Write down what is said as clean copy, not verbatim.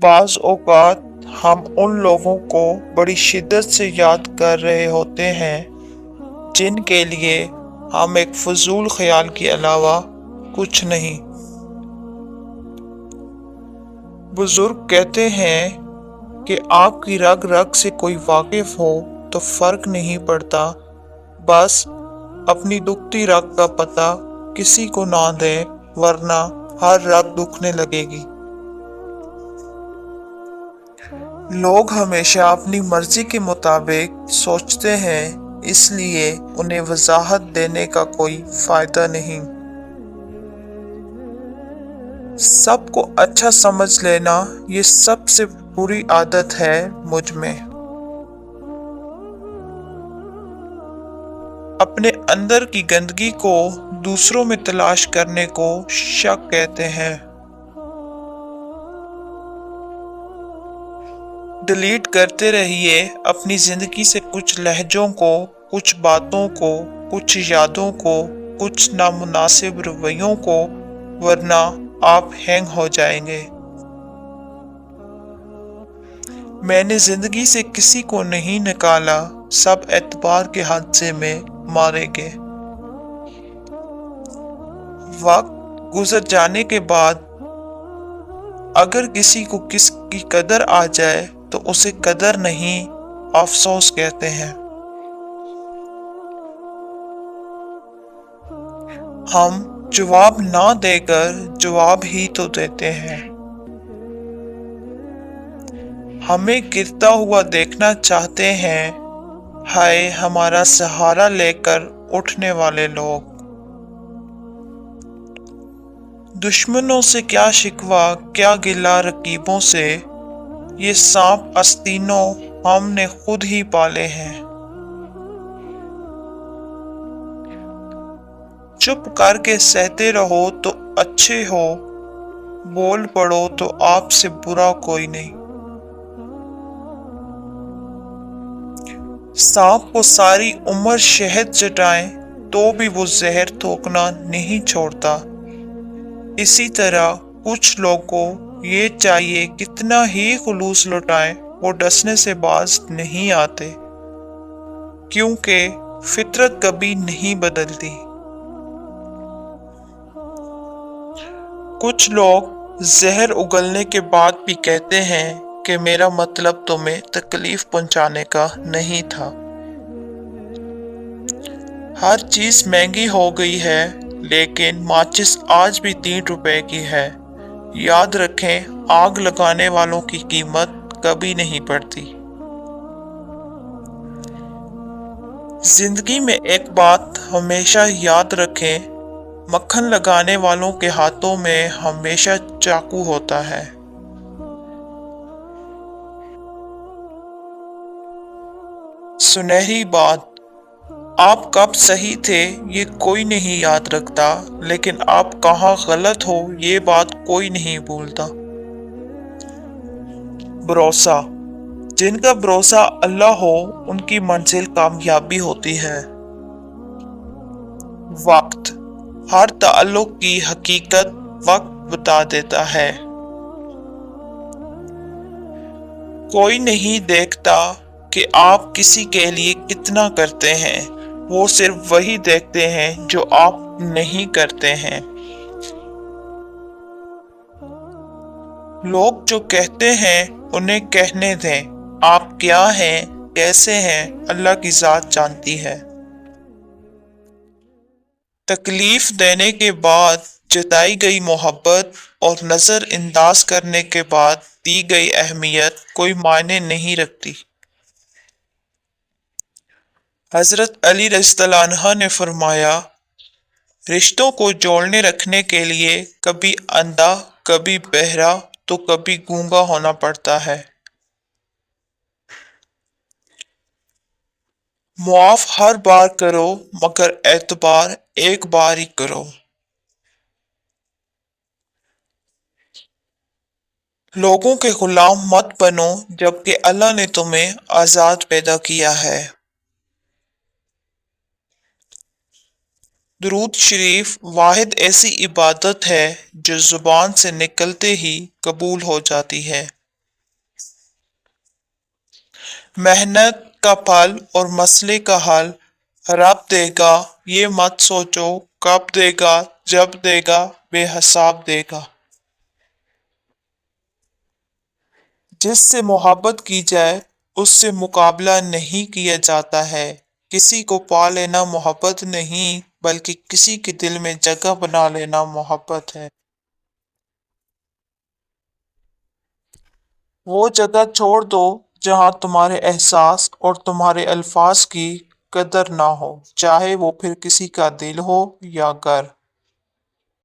बाज़ औक़ात हम उन लोगों को बड़ी शिद्दत से याद कर रहे होते हैं जिनके लिए हम एक फ़ुज़ूल ख़याल के अलावा कुछ नहीं। बुज़ुर्ग कहते हैं कि आपकी रग रग से कोई वाकिफ़ हो तो फ़र्क नहीं पड़ता, बस अपनी दुखती रग का पता किसी को ना दें, वरना हर रग दुखने लगेगी। लोग हमेशा अपनी मर्जी के मुताबिक सोचते हैं, इसलिए उन्हें वजाहत देने का कोई फायदा नहीं। सबको अच्छा समझ लेना ये सबसे बुरी आदत है मुझ में। अपने अंदर की गंदगी को दूसरों में तलाश करने को शक कहते हैं। डिलीट करते रहिए अपनी जिंदगी से कुछ लहजों को, कुछ बातों को, कुछ यादों को, कुछ नामुनासिब रवैयों को, वरना आप हैंग हो जाएंगे। मैंने जिंदगी से किसी को नहीं निकाला, सब एतबार के हादसे में मारे गए। वक्त गुजर जाने के बाद अगर किसी को किसकी कदर आ जाए तो उसे कदर नहीं, अफसोस कहते हैं। हम जवाब ना देकर जवाब ही तो देते हैं। हमें गिरता हुआ देखना चाहते हैं, हाय हमारा सहारा लेकर उठने वाले लोग। दुश्मनों से क्या शिकवा, क्या गिला रकीबों से, ये सांप आस्तीनों हमने खुद ही पाले हैं। चुप करके सहते रहो तो अच्छे हो, बोल पड़ो तो आपसे बुरा कोई नहीं। सांप को सारी उम्र शहद चटाएं तो भी वो जहर थोकना नहीं छोड़ता। इसी तरह कुछ लोगों को ये चाहिए कितना ही खुलूस लुटाएं, वो डसने से बाज नहीं आते, क्योंकि फितरत कभी नहीं बदलती। कुछ लोग जहर उगलने के बाद भी कहते हैं कि मेरा मतलब तुम्हें तकलीफ पहुंचाने का नहीं था। हर चीज महंगी हो गई है, लेकिन माचिस आज भी 3 रुपए की है। याद रखें, आग लगाने वालों की कीमत कभी नहीं बढ़ती। जिंदगी में एक बात हमेशा याद रखें, मक्खन लगाने वालों के हाथों में हमेशा चाकू होता है। सुनहरी बात, आप कब सही थे ये कोई नहीं याद रखता, लेकिन आप कहाँ गलत हो ये बात कोई नहीं भूलता। भरोसा, जिनका भरोसा अल्लाह हो उनकी मंजिल कामयाबी होती है। वक्त, हर ताल्लुक की हकीकत वक्त बता देता है। कोई नहीं देखता कि आप किसी के लिए कितना करते हैं, वो सिर्फ वही देखते हैं जो आप नहीं करते हैं। लोग जो कहते हैं उन्हें कहने दें, आप क्या हैं, कैसे हैं, अल्लाह की जात जानती है। तकलीफ देने के बाद जताई गई मोहब्बत और नजरअंदाज करने के बाद दी गई अहमियत कोई मायने नहीं रखती। हजरत अली रज़ियल्लाहु अन्हु ने फरमाया, रिश्तों को जोड़ने रखने के लिए कभी अंधा, कभी बहरा तो कभी गूंगा होना पड़ता है। मुआफ हर बार करो, मगर एतबार एक बार ही करो। लोगों के गुलाम मत बनो, जबकि अल्लाह ने तुम्हें आजाद पैदा किया है। दुरूद शरीफ वाहिद ऐसी इबादत है जो जुबान से निकलते ही कबूल हो जाती है। मेहनत का फल और मसले का हल रब देगा, ये मत सोचो कब देगा, जब देगा बेहिसाब देगा। जिससे मोहब्बत की जाए उससे मुकाबला नहीं किया जाता है। किसी को पा लेना मोहब्बत नहीं, बल्कि किसी के दिल में जगह बना लेना मोहब्बत है। वो जगह छोड़ दो जहां तुम्हारे एहसास और तुम्हारे अल्फाज की कदर ना हो, चाहे वो फिर किसी का दिल हो या घर।